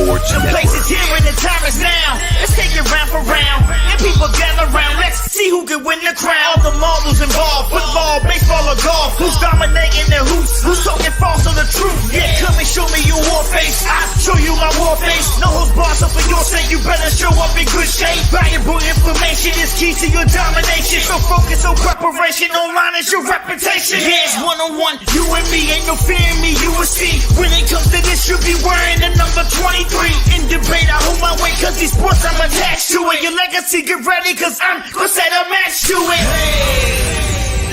Sports The place is here and the time is now. Let's take it round for round. And people gather round. Let's see who can win the crown. All the marbles involved. Football, baseball, or golf. Who's dominating the hoops? Who's talking false or the truth? Yeah, come and show me your war face. I'll show you my war face. No holds barred, so for your sake, you better show up in good shape. Valuable information is key to your domination. So focus on preparation. Online is your reputation. Yeah, it's one-on-one. You and me, ain't no fear in me. You will see. When it comes to this, you'll be wearing the number 23. In debate, I hold my weight cause these sports I'm attached to it. Your legacy, get ready cause I'm gonna set a match to it. Hey,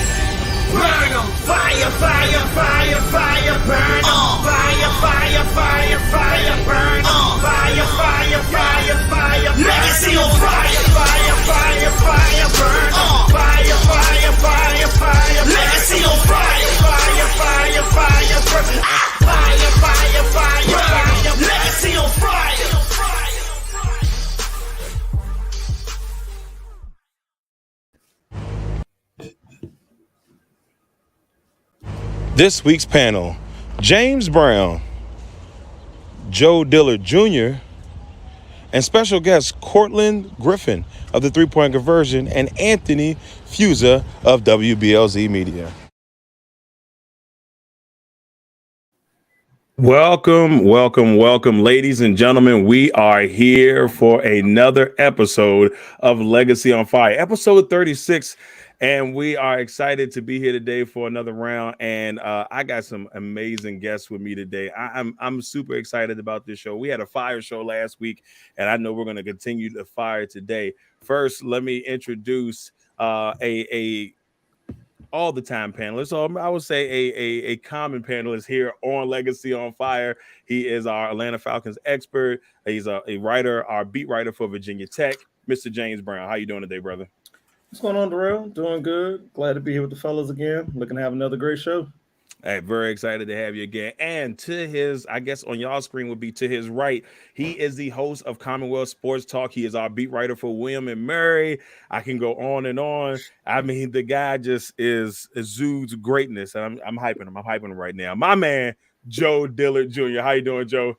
burn them. Fire, fire, fire, fire, burn them. Fire, fire, fire, fire, burn them. Fire, fire, fire, fire, legacy on fire. Fire, fire, fire, burn them. Fire, fire, fire, fire, legacy on fire. Fire, fire, fire, burn them. Fire, fire, fire, fire, legacy on fire. This week's panel, James Brown, Joe Dillard Jr., and special guest Courtlandt Griffin of the 3-Point Conversion and Anthony Fiuza of WBLZ Media. Welcome, ladies and gentlemen. We are here for another episode of Legacy on Fire, episode 36. And we are excited to be here today for another round. And I got some amazing guests with me today. I'm super excited about this show. We had a fire show last week, and I know we're going to continue the fire today. First, let me introduce a all-the-time panelist. So I would say a common panelist here on Legacy on Fire. He is our Atlanta Falcons expert. He's a writer, our beat writer for Virginia Tech, Mr. James Brown. How you doing today, brother? What's going on, Darrell? Doing good. Glad to be here with the fellas again. Looking to have another great show. Hey, very excited to have you again. And to his, I guess on y'all screen would be to his right, he is the host of Commonwealth Sports Talk. He is our beat writer for William and Mary. I can go on and on. I mean, the guy just exudes greatness. And I'm hyping him. I'm hyping him right now. My man, Joe Dillard Jr. How you doing, Joe?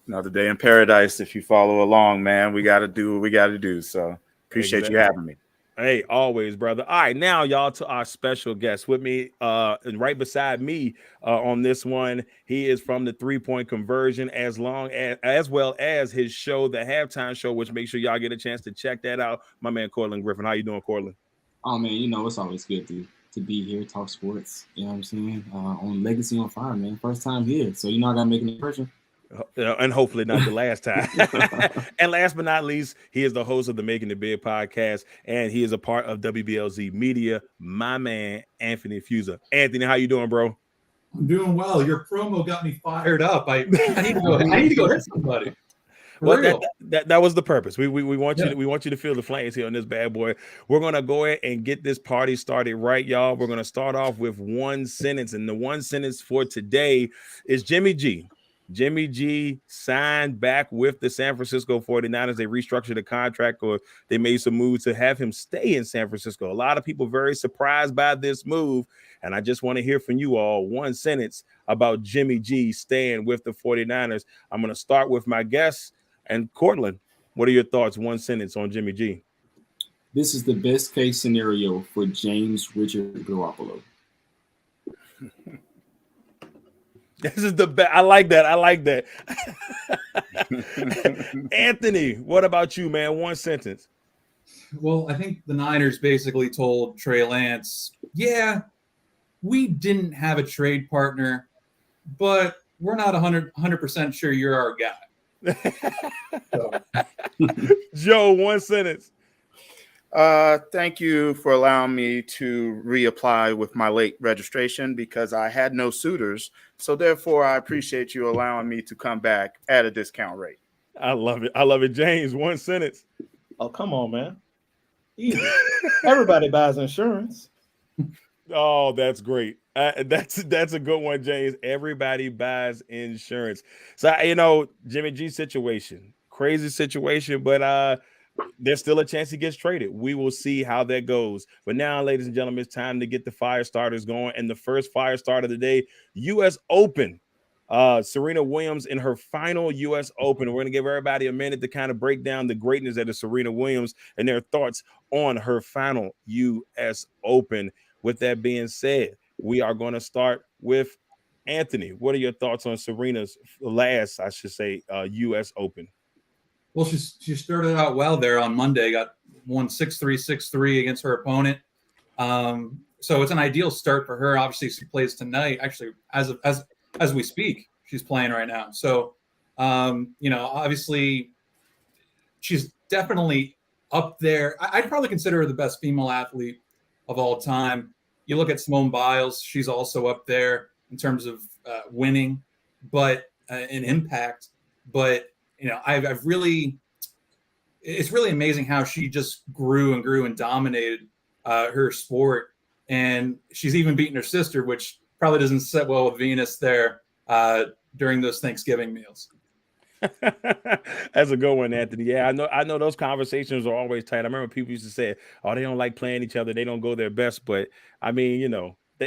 Another day in paradise. If you follow along, man, we got to do what we got to do. So appreciate you having me. Hey, always, brother. All right, now y'all to our special guest with me, and right beside me on this one. He is from the 3-Point Conversion, as well as his show, the Halftime Show, which make sure y'all get a chance to check that out. My man, Courtlandt Griffin. How you doing, Courtlandt? Oh man, it's always good to be here, talk sports. You know what I'm saying? On Legacy on Fire, man. First time here, so I gotta make an impression. And hopefully not the last time. And last but not least, he is the host of the Making the Big podcast, and he is a part of WBLZ Media. My man, Anthony Fiuza. Anthony, how you doing, bro? I'm doing well. Your promo got me fired up. I need to go hit somebody. Well, that was the purpose. We want you to feel the flames here on this bad boy. We're gonna go ahead and get this party started right, y'all. We're gonna start off with one sentence, and the one sentence for today is Jimmy G. Jimmy G signed back with the San Francisco 49ers. They restructured the contract, or they made some moves to have him stay in San Francisco. A lot of people very surprised by this move, and I just want to hear from you all one sentence about Jimmy G staying with the 49ers. I'm going to start with my guest, and Courtlandt, what are your thoughts? One sentence on Jimmy G. This is the best case scenario for James Richard Garoppolo. This is the best. I like that. Anthony, what about you, man? One sentence. Well, I think the Niners basically told Trey Lance, yeah, we didn't have a trade partner, but we're not 100% sure you're our guy. Joe, one sentence. Thank you for allowing me to reapply with my late registration because I had no suitors. So therefore, I appreciate you allowing me to come back at a discount rate. I love it. James, one sentence. Oh, come on, man. Easy. Everybody buys insurance. Oh, that's great. That's a good one, James. Everybody buys insurance. So, Jimmy G situation, crazy situation, but there's still a chance he gets traded. We will see how that goes. But now, ladies and gentlemen, it's time to get the fire starters going. And the first fire starter of the day, U.S. Open. Serena Williams in her final U.S. Open. We're going to give everybody a minute to kind of break down the greatness that is Serena Williams and their thoughts on her final U.S. Open. With that being said, we are going to start with Anthony. What are your thoughts on Serena's last, I should say, U.S. Open? Well, she started out well there on Monday, won 6-3, 6-3 against her opponent. So it's an ideal start for her. Obviously, she plays tonight. Actually, as we speak, she's playing right now. So, obviously, she's definitely up there. I'd probably consider her the best female athlete of all time. You look at Simone Biles; she's also up there in terms of winning, but in impact. But I've really, it's really amazing how she just grew and dominated her sport, and she's even beaten her sister, which probably doesn't sit well with Venus there during those Thanksgiving meals. That's a good one, Anthony. Yeah, I know those conversations are always tight. I remember people used to say, "Oh, they don't like playing each other. They don't go their best." But I mean,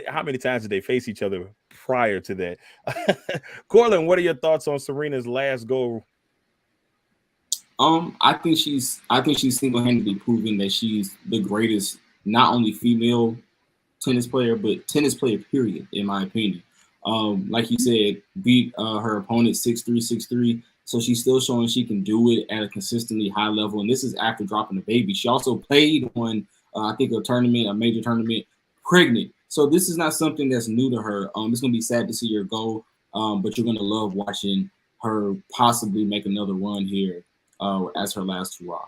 how many times did they face each other prior to that? Courtlandt, what are your thoughts on Serena's last go? I think she's single-handedly proven that she's the greatest, not only female tennis player, but tennis player, period, in my opinion. Like you said, beat her opponent 6-3, 6-3. So she's still showing she can do it at a consistently high level. And this is after dropping the baby. She also played on, I think, a major tournament, pregnant. So this is not something that's new to her. It's going to be sad to see her go, but you're going to love watching her possibly make another run here as her last hurrah.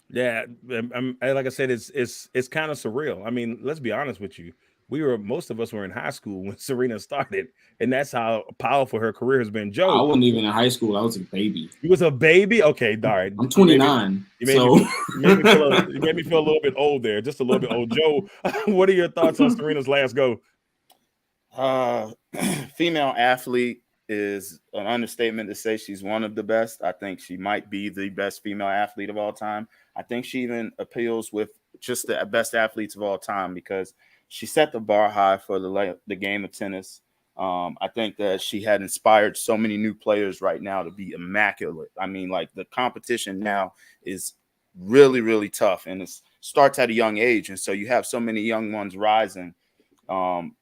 Yeah, like I said, it's kind of surreal. I mean, let's be honest with you. Most of us were in high school when Serena started, and that's how powerful her career has been. Joe, I wasn't even in high school. I was a baby. You was a baby? Okay, all right. I'm 29. You made me feel a little bit old there, just a little bit old. Joe, what are your thoughts on Serena's last go? Female athlete is an understatement to say she's one of the best. I think she might be the best female athlete of all time. I think she even appeals with just the best athletes of all time because she set the bar high for the game of tennis. I think that she had inspired so many new players right now to be immaculate. I mean, like the competition now is really, really tough, and it starts at a young age. And so you have so many young ones rising.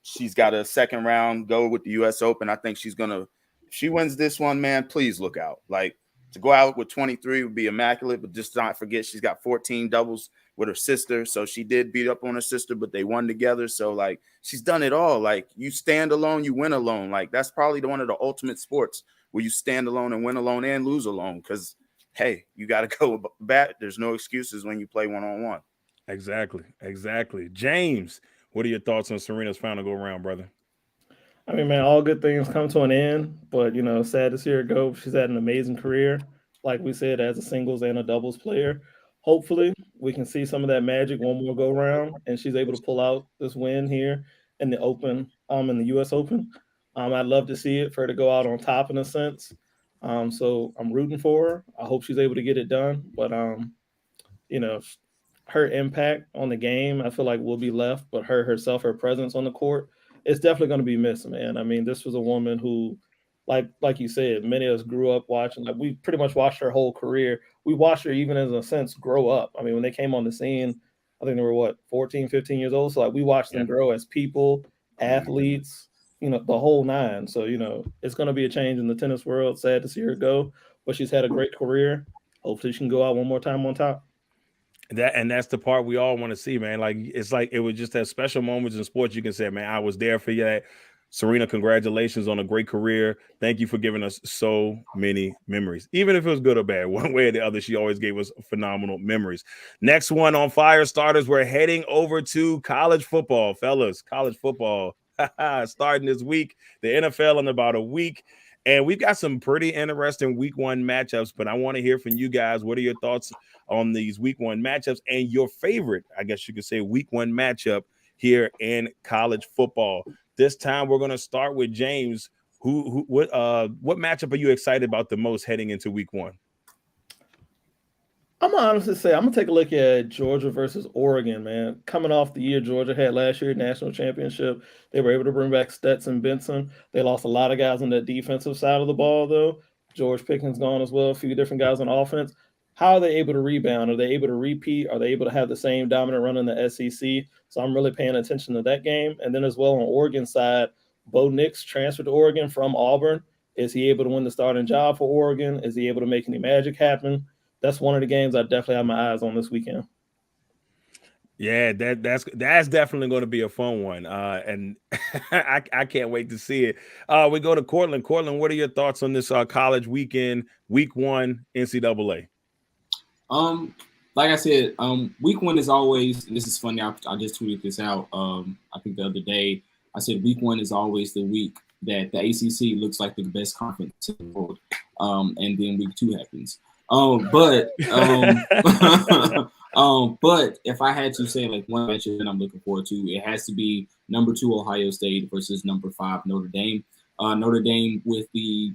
She's got a second round go with the U.S. Open. I think if she wins this one, man, please look out. Like to go out with 23 would be immaculate, but just not forget she's got 14 doubles with her sister. So she did beat up on her sister, but they won together. So like she's done it all. Like you stand alone, you win alone. Like that's probably one of the ultimate sports where you stand alone and win alone and lose alone. Cause hey, you got to go bat. There's no excuses when you play one-on-one. Exactly. James, what are your thoughts on Serena's final go around, brother? I mean, man, all good things come to an end, but sad to see her go. She's had an amazing career, like we said, as a singles and a doubles player. Hopefully, we can see some of that magic one more go round, and she's able to pull out this win here in the Open, in the U.S. Open. I'd love to see it for her to go out on top in a sense. So I'm rooting for her. I hope she's able to get it done, but her impact on the game, I feel like will be left, but her presence on the court, it's definitely going to be missed, man. I mean, this was a woman who, like you said, many of us grew up watching. Like we pretty much watched her whole career. We watched her even in a sense grow up. I mean, when they came on the scene, I think they were 14, 15 years old. So like we watched them grow as people, athletes, the whole nine. So, it's going to be a change in the tennis world. Sad to see her go, but she's had a great career. Hopefully she can go out one more time on top. That's the part we all want to see, man. Like it's like it was just that special moments in sports you can say, man, I was there for you. Serena, congratulations on a great career. Thank you for giving us so many memories. Even if it was good or bad, one way or the other, she always gave us phenomenal memories. Next one on Fire Starters, we're heading over to college football, fellas. College football starting this week. The NFL in about a week. And we've got some pretty interesting week one matchups, but I want to hear from you guys. What are your thoughts on these week one matchups and your favorite, I guess you could say, week one matchup here in college football? This time we're going to start with James. What matchup are you excited about the most heading into week one? I'm gonna honestly say I'm gonna take a look at Georgia versus Oregon, man. Coming off the year Georgia had last year, national championship, they were able to bring back Stetson Benson. They lost a lot of guys on that defensive side of the ball, though. George Pickens gone as well, a few different guys on offense. How are they able to rebound? Are they able to repeat? Are they able to have the same dominant run in the SEC? So I'm really paying attention to that game. And then as well on Oregon side, Bo Nix transferred to Oregon from Auburn. Is he able to win the starting job for Oregon? Is he able to make any magic happen? That's one of the games I definitely have my eyes on this weekend. Yeah, that's definitely going to be a fun one, and I can't wait to see it. We go to Courtlandt. Courtlandt, what are your thoughts on this college weekend, week 1 NCAA? Like I said, week 1 is always, and this is funny, I just tweeted this out, I think the other day. I said week 1 is always the week that the ACC looks like the best conference in the world, and then week 2 happens. But if I had to say like one matchup that I'm looking forward to, it has to be number 2 Ohio State versus number 5 Notre Dame. Notre Dame with the,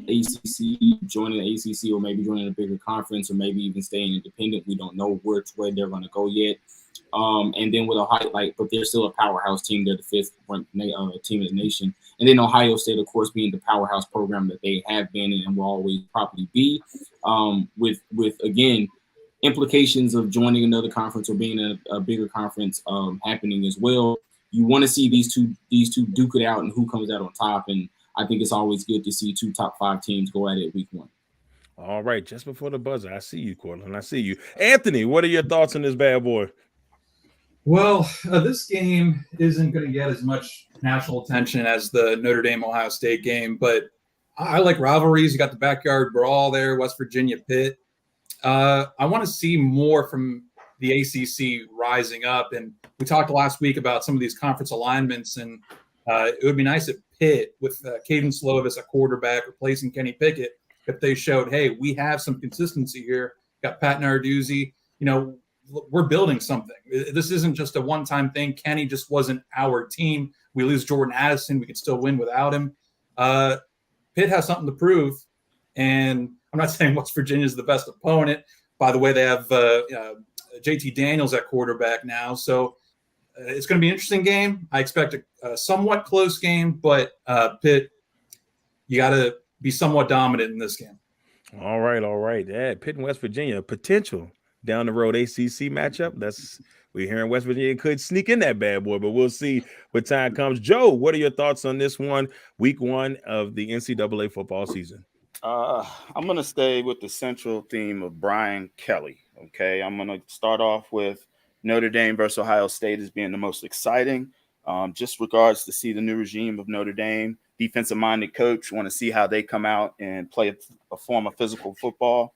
ACC, joining the ACC, or maybe joining a bigger conference, or maybe even staying independent. We don't know which way they're going to go yet. And then with Ohio, but they're still a powerhouse team. They're the 5th ranked team in the nation. And then Ohio State, of course, being the powerhouse program that they have been and will always probably be, with again, implications of joining another conference or being in a bigger conference happening as well. You want to see these two duke it out and who comes out on top. And I think it's always good to see 2 top 5 teams go at it week 1. All right, just before the buzzer, I see you, Courtlandt. I see you. Anthony, what are your thoughts on this bad boy? Well, this game isn't going to get as much national attention as the Notre Dame-Ohio State game, but I like rivalries. You got the backyard brawl there, West Virginia Pitt. I want to see more from the ACC rising up. And we talked last week about some of these conference alignments, and it would be nice if Pitt, with Caden Slovis at quarterback, replacing Kenny Pickett, if they showed, hey, we have some consistency here. Got Pat Narduzzi. We're building something. This isn't just a one-time thing. Kenny just wasn't our team. We lose Jordan Addison. We could still win without him. Pitt has something to prove. And I'm not saying West Virginia is the best opponent. By the way, they have JT Daniels at quarterback now. So it's going to be an interesting game. I expect a somewhat close game, but Pitt, you got to be somewhat dominant in this game. All right. Yeah, Pitt and West Virginia, potential down the road ACC matchup. We're hearing West Virginia could sneak in that bad boy, but we'll see when time comes. Joe, what are your thoughts on this one, week 1 of the NCAA football season? I'm going to stay with the central theme of Brian Kelly. Okay, I'm going to start off with Notre Dame versus Ohio State as being the most exciting. Just regards to see the new regime of Notre Dame, defensive-minded coach. Want to see how they come out and play a form of physical football,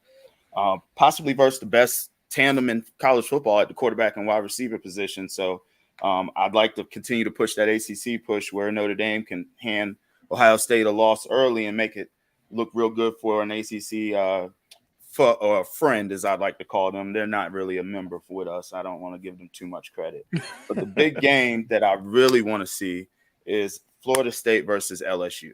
possibly versus the best tandem in college football at the quarterback and wide receiver position. So I'd like to continue to push that ACC push where Notre Dame can hand Ohio State a loss early and make it look real good for an ACC or a friend, as I'd like to call them. They're not really a member with us. I don't want to give them too much credit. But the big game that I really want to see is Florida State versus LSU.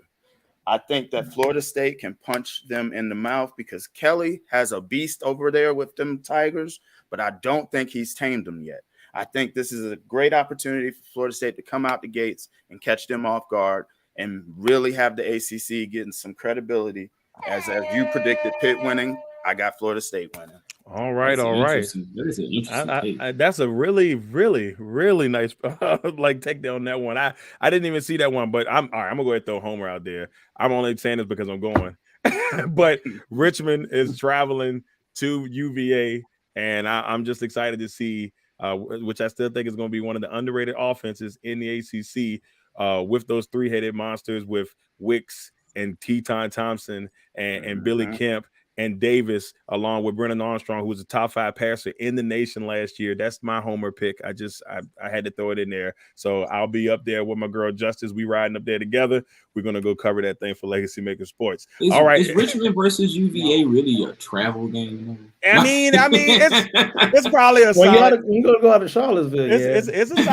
I think that Florida State can punch them in the mouth because Kelly has a beast over there with them Tigers, but I don't think he's tamed them yet. I think this is a great opportunity for Florida State to come out the gates and catch them off guard and really have the ACC getting some credibility. As you predicted Pitt winning, I got Florida State winning. All right. That is an interesting that's a really, really, really nice take down that one. I didn't even see that one, but I'm all right. I'm gonna go ahead and throw Homer out there. I'm only saying this because I'm going. But Richmond is traveling to UVA, and I'm just excited to see, which I still think is going to be one of the underrated offenses in the ACC, with those 3-headed monsters with Wicks and Teton Thompson and Billy Kemp and Davis, along with Brennan Armstrong, who was a top 5 passer in the nation last year. That's my homer pick. I had to throw it in there. So I'll be up there with my girl Justice. We riding up there together. We're going to go cover that thing for Legacy Maker Sports. All right. Is Richmond versus UVA really a travel game? I mean, it's probably a solid. You got to go out to Charlottesville. It's a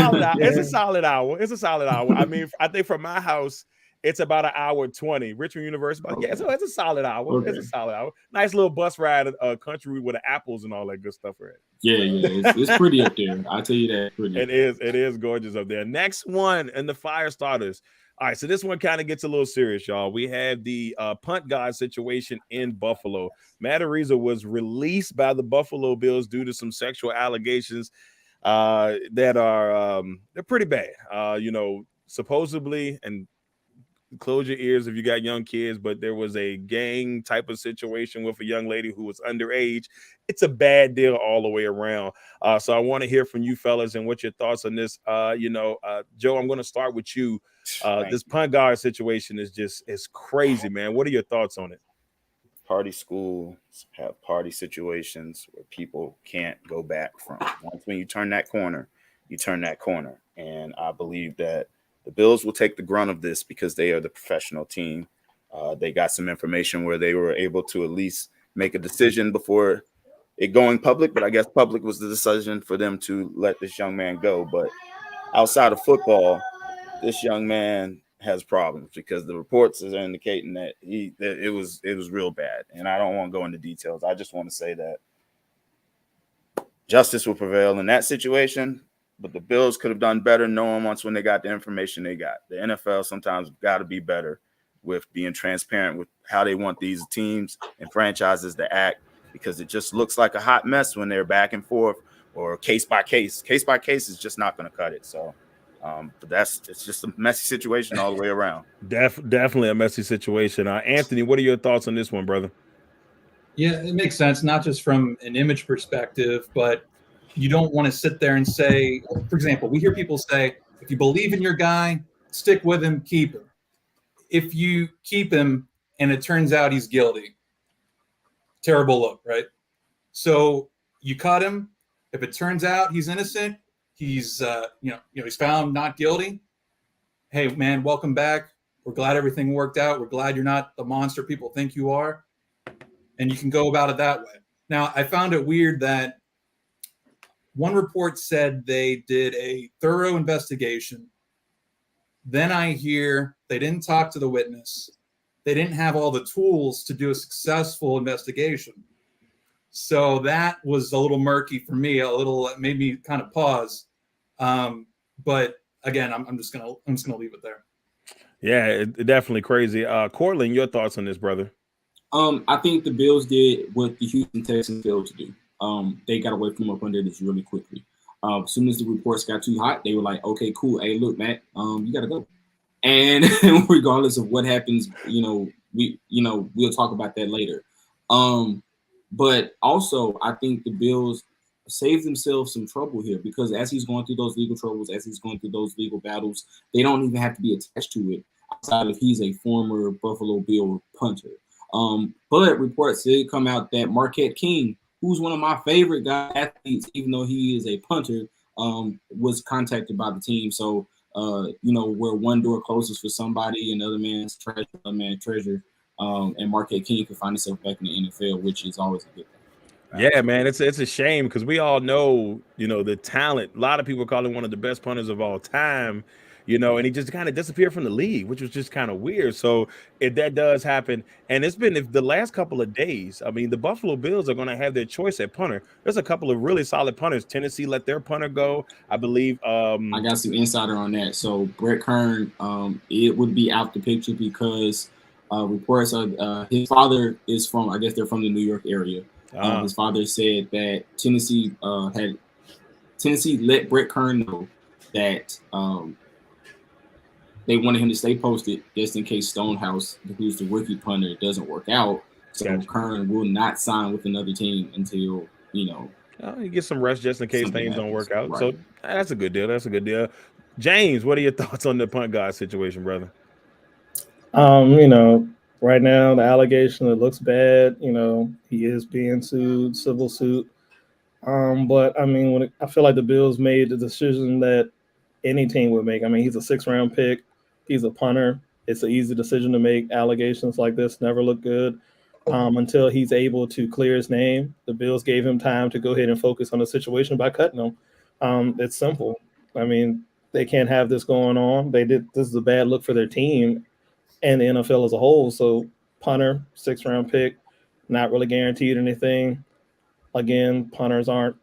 solid hour. It's a solid hour. I mean, I think from my house, It's about an hour 20. Richmond University, Okay. so it's a solid hour. Okay. It's a solid hour. Nice little bus ride, country with the apples and all that good stuff. Right? Yeah, it's pretty up there. I'll tell you that. Pretty. It is gorgeous up there. Next one in the fire starters. All right, so this one kind of gets a little serious, y'all. We have the punt guard situation in Buffalo. Matt Ariza was released by the Buffalo Bills due to some sexual allegations that are they're pretty bad. Supposedly, and close your ears if you got young kids, but there was a gang type of situation with a young lady who was underage. It's a bad deal all the way around. So I want to hear from you fellas and what your thoughts on this. Joe, I'm going to start with you. This punt guard situation is crazy, man. What are your thoughts on it? Party schools have party situations where people can't go back from. Once when you turn that corner, you turn that corner. And I believe that the Bills will take the grunt of this because they are the professional team. They got some information where they were able to at least make a decision before it going public, but I guess public was the decision for them to let this young man go. But outside of football, this young man has problems because the reports are indicating that it was real bad. And I don't want to go into details. I just want to say that justice will prevail in that situation. But the Bills could have done better knowing once when they got the information they got. The NFL sometimes got to be better with being transparent with how they want these teams and franchises to act, because it just looks like a hot mess when they're back and forth or case by case. Case by case is just not going to cut it. So, but it's just a messy situation all the way around. Definitely a messy situation. Anthony, what are your thoughts on this one, brother? Yeah, it makes sense, not just from an image perspective, but you don't want to sit there and say, for example, we hear people say, if you believe in your guy, stick with him, keep him. If you keep him and it turns out he's guilty, terrible look, right? So you cut him. If it turns out he's innocent, he's he's found not guilty. Hey, man, welcome back. We're glad everything worked out. We're glad you're not the monster people think you are. And you can go about it that way. Now, I found it weird that one report said they did a thorough investigation. Then I hear they didn't talk to the witness. They didn't have all the tools to do a successful investigation. So that was a little murky for me. It made me kind of pause. But again, I'm just gonna leave it there. Yeah, it definitely crazy. Courtlandt, your thoughts on this, brother? I think the Bills did what the Houston Texans failed to do. They got away from up under this really quickly. As soon as the reports got too hot, they were like, okay, cool. Hey, look, Matt, you got to go. And regardless of what happens, we'll talk about that later. But also, I think the Bills saved themselves some trouble here, because as he's going through those legal troubles, as he's going through those legal battles, they don't even have to be attached to it outside of he's a former Buffalo Bill punter. But reports did come out that Marquette King, who's one of my favorite guy athletes, even though he is a punter, was contacted by the team. So, where one door closes for somebody, another man's treasure, another man's treasure, and Marquette King can find himself back in the NFL, which is always a good thing. Yeah, man, it's a shame because we all know, the talent. A lot of people call him one of the best punters of all time, and he just kind of disappeared from the league, which was just kind of weird. So if that does happen, and it's been the last couple of days, I mean, the Buffalo Bills are going to have their choice at punter. There's a couple of really solid punters. Tennessee let their punter go, I believe. I got some insider on that. So Brett Kern, it would be out the picture because reports are his father is from, I guess they're from the New York area. His father said that Tennessee let Brett Kern know that they wanted him to stay posted just in case Stonehouse, who's the rookie punter, doesn't work out. So gotcha. Kern will not sign with another team until, you get some rest just in case things don't work out. Right. So that's a good deal. That's a good deal. James, what are your thoughts on the punt guard situation, brother? Right now, the allegation, it looks bad. He is being sued, civil suit. But I mean, I feel like the Bills made the decision that any team would make. I mean, he's a 6th-round pick. He's a punter. It's an easy decision to make. Allegations like this never look good until he's able to clear his name. The Bills gave him time to go ahead and focus on the situation by cutting him. It's simple. I mean, they can't have this going on. This is a bad look for their team. and the NFL as a whole. So punter, 6th-round pick, not really guaranteed anything. Again, punters aren't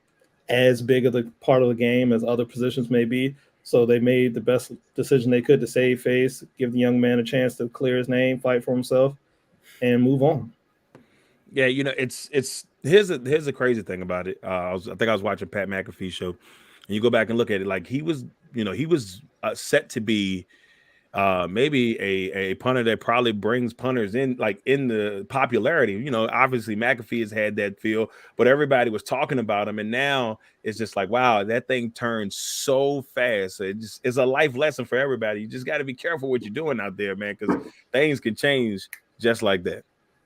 as big of the part of the game as other positions may be. So they made the best decision they could to save face, give the young man a chance to clear his name, fight for himself, and move on. Yeah, it's here's a crazy thing about it. I think I was watching Pat McAfee show, and you go back and look at it, like he was set to be maybe a punter that probably brings punters in, like in the popularity. Obviously McAfee has had that feel, but everybody was talking about him, and now it's just like, wow, that thing turns so fast. It's a life lesson for everybody. You just got to be careful what you're doing out there, man, because things can change just like that.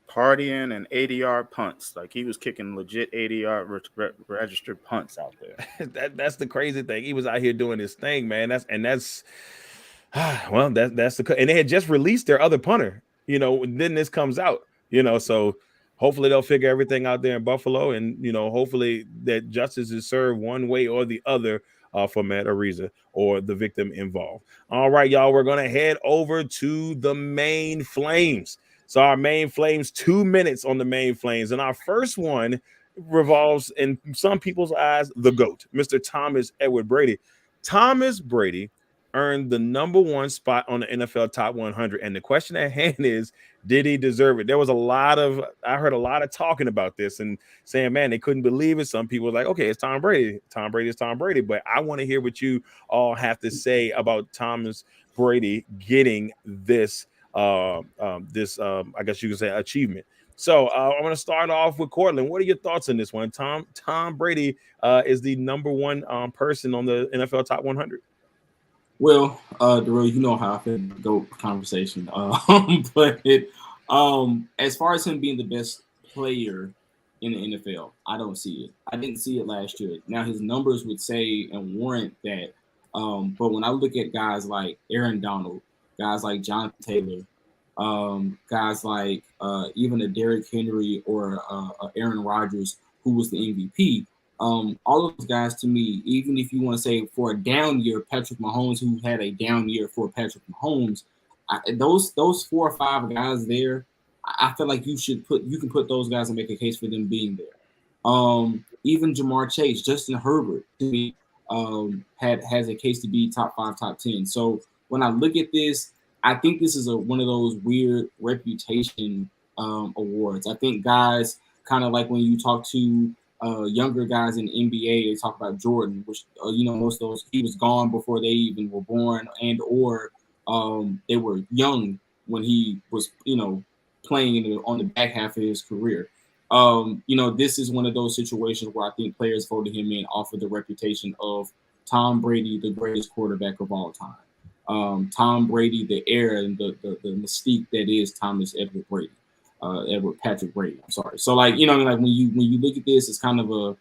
Partying and 80-yard punts, like he was kicking legit 80-yard registered punts out there. That's the crazy thing. He was out here doing his thing, man. That's well, that's and they had just released their other punter, and then this comes out, so hopefully they'll figure everything out there in Buffalo, and hopefully that justice is served one way or the other for Matt Ariza or the victim involved. All right, y'all, we're gonna head over to the Maine Flames. So our Maine Flames, 2 minutes on the Maine Flames, and our first one revolves, in some people's eyes, the GOAT, Mr. Thomas Edward Brady. Thomas Brady earned the number 1 spot on the NFL Top 100, and the question at hand is, did he deserve it? I heard a lot of talking about this and saying, man, they couldn't believe it. Some people were like, okay, it's Tom Brady. Tom Brady is Tom Brady, but I want to hear what you all have to say about Thomas Brady getting this I guess you could say achievement. So I'm going to start off with Courtlandt. What are your thoughts on this one? Tom Brady is the number 1 person on the NFL Top 100. Well, Darrell, you know how I feel the GOAT conversation. But as far as him being the best player in the NFL, I don't see it. I didn't see it last year. Now his numbers would say and warrant that. But when I look at guys like Aaron Donald, guys like John Taylor, guys like even a Derrick Henry or Aaron Rodgers, who was the MVP. All of those guys, to me, even if you want to say for a down year, Patrick Mahomes, who had a down year for Patrick Mahomes, those 4 or 5 guys there, I feel like you can put those guys and make a case for them being there. Even Jamar Chase, Justin Herbert, to me, has a case to be top 5, top 10. So when I look at this, I think this is one of those weird reputation awards. I think guys kind of like when you talk to younger guys in the NBA, they talk about Jordan, which most of those, he was gone before they even were born, and or they were young when he was playing on the back half of his career. This is one of those situations where I think players voted him in off of the reputation of Tom Brady, the greatest quarterback of all time. Tom Brady, the era and the mystique that is Thomas Edward Brady. Edward Patrick Brady. I'm sorry. So when you look at this, it's kind of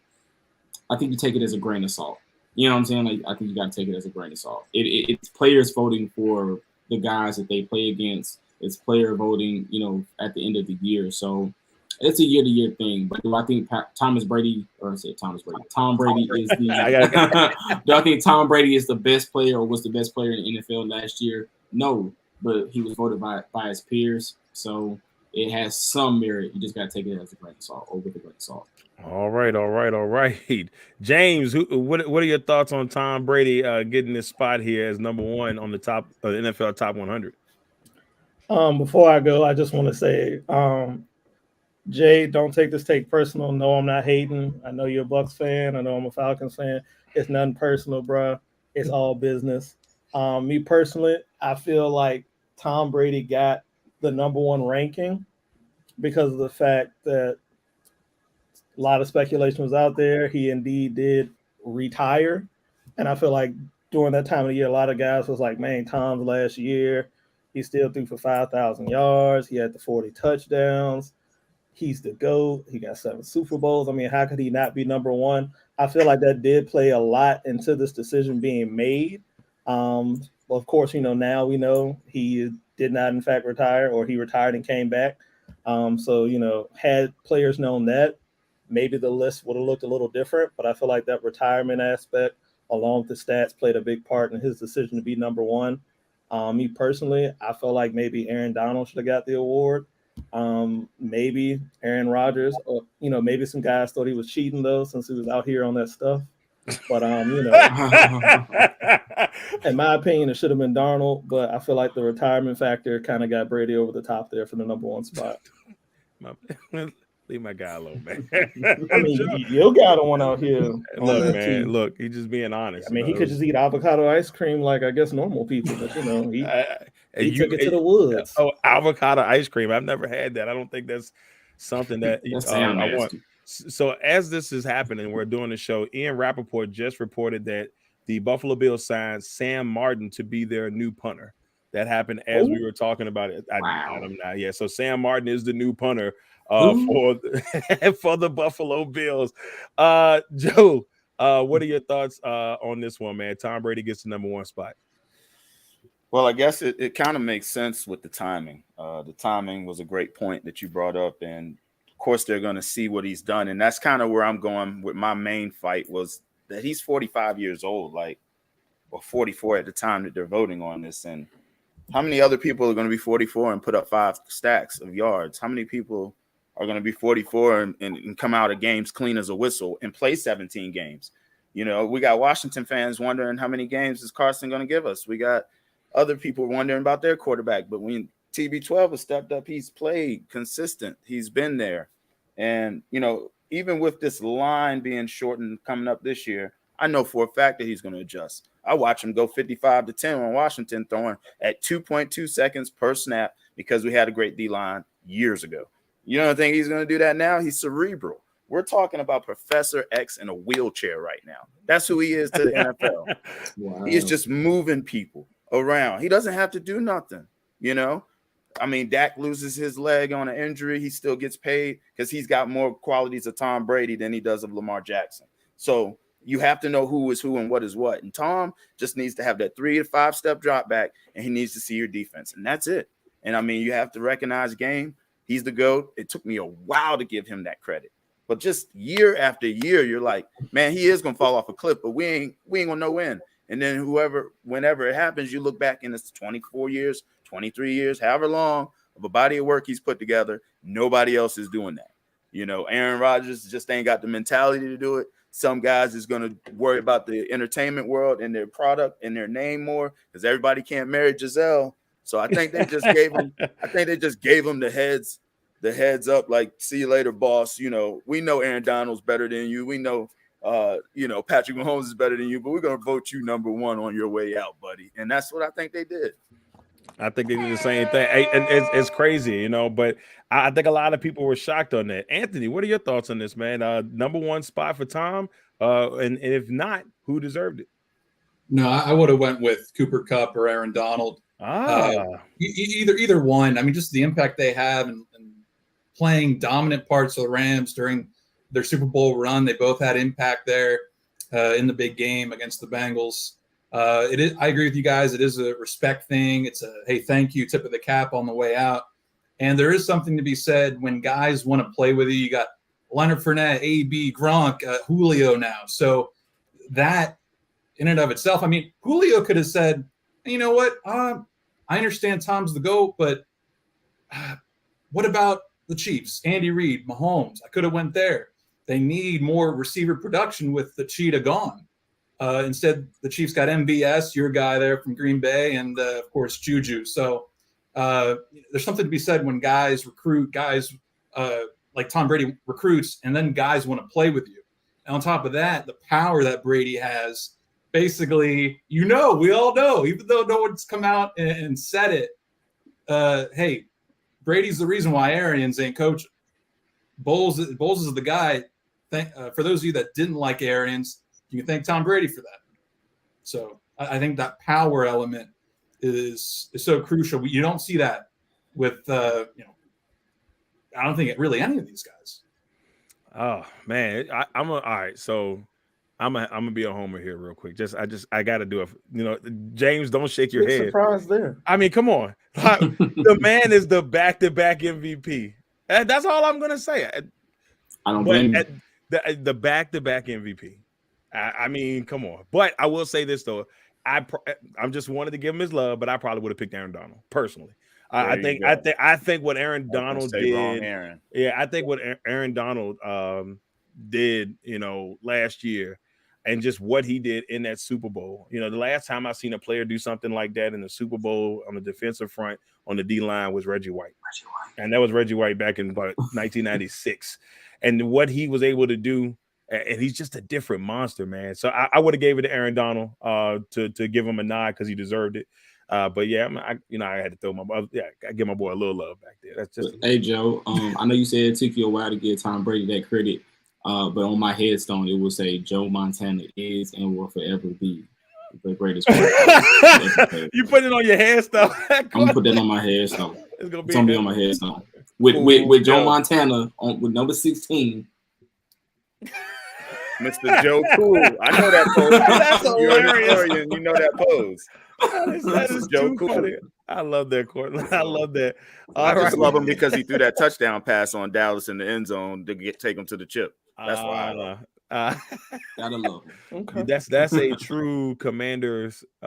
I think you take it as a grain of salt. You know what I'm saying? Like, I think you got to take it as a grain of salt. It's players voting for the guys that they play against. It's player voting, at the end of the year. So it's a year-to-year thing. But do I think Tom Brady is the do I think Tom Brady is the best player or was the best player in the NFL last year? No, but he was voted by his peers. So it has some merit. You just got to take it as a grain of salt, or with a grain of salt. All right. James, what are your thoughts on Tom Brady getting this spot here as number 1 on the top NFL Top 100? Before I go, I just want to say, Jay, don't take this take personal. No, I'm not hating. I know you're a Bucs fan. I know I'm a Falcons fan. It's nothing personal, bro. It's all business. Me personally, I feel like Tom Brady got the number 1 ranking because of the fact that a lot of speculation was out there. He indeed did retire. And I feel like during that time of the year, a lot of guys was like, man, Tom's last year, he still threw for 5,000 yards. He had the 40 touchdowns. He's the GOAT. He got 7 Super Bowls. I mean, how could he not be number 1? I feel like that did play a lot into this decision being made. Well, of course, now we know he did not, in fact, retire, or he retired and came back. So, had players known that, maybe the list would have looked a little different. But I feel like that retirement aspect, along with the stats, played a big part in his decision to be number 1. Me personally, I feel like maybe Aaron Donald should have got the award. Maybe Aaron Rodgers, or maybe some guys thought he was cheating though, since he was out here on that stuff. But in my opinion, it should have been Darnold. But I feel like the retirement factor kind of got Brady over the top there for the number one spot. Leave my guy alone, man. I mean, you got one out here. Look, man. Look, he's just being honest. I mean, he could just eat avocado ice cream like I guess normal people, but he took it to the woods. Oh, avocado ice cream! I've never had that. I don't think that's something that I want. So as this is happening, we're doing the show. Ian Rappaport just reported that the Buffalo Bills signed Sam Martin to be their new punter. That happened as we were talking about it. Yeah. So Sam Martin is the new punter for the Buffalo Bills. Joe, what are your thoughts on this one, man? Tom Brady gets the number one spot. Well, I guess it kind of makes sense with the timing. The timing was a great point that you brought up, and of course they're going to see what he's done, and that's kind of where I'm going with my main fight was that he's 45 years old, or 44 at the time that they're voting on this, and how many other people are going to be 44 and put up 5 stacks of yards? How many people are going to be 44 and come out of games clean as a whistle and play 17 games? We got Washington fans wondering how many games is Carson going to give us. We got other people wondering about their quarterback. But when TB12 has stepped up, he's played consistent. He's been there. And, even with this line being shortened coming up this year, I know for a fact that he's going to adjust. I watch him go 55-10 on Washington, throwing at 2.2 seconds per snap because we had a great D-line years ago. You don't think he's going to do that now? He's cerebral. We're talking about Professor X in a wheelchair right now. That's who he is to the NFL. Wow. He is just moving people around. He doesn't have to do nothing, I mean, Dak loses his leg on an injury. He still gets paid because he's got more qualities of Tom Brady than he does of Lamar Jackson. So you have to know who is who and what is what. And Tom just needs to have that 3 to 5 step drop back, and he needs to see your defense. And that's it. And I mean, you have to recognize game. He's the GOAT. It took me a while to give him that credit. But just year after year, you're like, man, he is going to fall off a cliff, but we ain't going to know when. And then whenever it happens, you look back and it's 24 years, 23 years, however long of a body of work he's put together. Nobody else is doing that. Aaron Rodgers just ain't got the mentality to do it. Some guys is going to worry about the entertainment world and their product and their name more because everybody can't marry Giselle. So I think they just gave him. the heads up. Like, see you later, boss. We know Aaron Donald's better than you. We know, Patrick Mahomes is better than you. But we're gonna vote you number one on your way out, buddy. And that's what I think they did. I think they did the same thing. And it's crazy, But I think a lot of people were shocked on that. Anthony, what are your thoughts on this, man? Number one spot for Tom, and if not, who deserved it? No, I would have went with Cooper Kupp or Aaron Donald. Either one. I mean, just the impact they have and playing dominant parts of the Rams during their Super Bowl run. They both had impact there in the big game against the Bengals. It is. I agree with you guys. It is a respect thing. It's a hey, thank you, tip of the cap on the way out. And there is something to be said when guys want to play with you. You got Leonard Fournette, AB, Gronk, Julio now. So that in and of itself, I mean, Julio could have said, hey, you know what? I understand Tom's the GOAT, but what about the Chiefs? Andy Reid, Mahomes. I could have went there. They need more receiver production with the cheetah gone. Instead, the Chiefs got MVS, your guy there from Green Bay, and, of course, Juju. So there's something to be said when guys recruit, guys like Tom Brady recruits, and then guys want to play with you. And on top of that, the power that Brady has, basically, we all know, even though no one's come out and said it, hey, Brady's the reason why Arians ain't coaching. Bowles is the guy. For those of you that didn't like Arians, you can thank Tom Brady for that. So I think that power element is so crucial. You don't see that with I don't think really any of these guys. Oh man, all right. So I'm gonna be a homer here real quick. I got to do it. James, don't shake your head. Surprise there. I mean, come on. The man is the back-to-back MVP. That's all I'm gonna say. I don't blame the back-to-back MVP. I mean, come on. But I will say this though. I'm just wanted to give him his love, but I probably would have picked Aaron Donald personally. I There think you go. I think what Aaron I was gonna Donald say wrong, did. Aaron. Yeah, I think what Aaron Donald did, last year, and just what he did in that Super Bowl. The last time I seen a player do something like that in the Super Bowl on the defensive front on the D line was Reggie White. And that was Reggie White back in about 1996. And what he was able to do, and he's just a different monster, man. So I would have gave it to Aaron Donald to give him a nod because he deserved it. But yeah, I had to throw I give my boy a little love back there. That's just Hey Joe, I know you said it took you a while to give Tom Brady that credit, but on my headstone it will say Joe Montana is and will forever be the greatest player. You put it on your headstone. I'm gonna put that on my headstone. It's gonna be on my headstone with Joe Montana with number 16. Mr. Joe Cool. I know that pose. That's You're a hilarious. historian. You know that pose. That is Joe too Cool. funny. I love that, Courtland. I love that. I just love him because he threw that touchdown pass on Dallas in the end zone to take him to the chip. That's why I love him. Gotta love him. Okay. That's a true Commanders /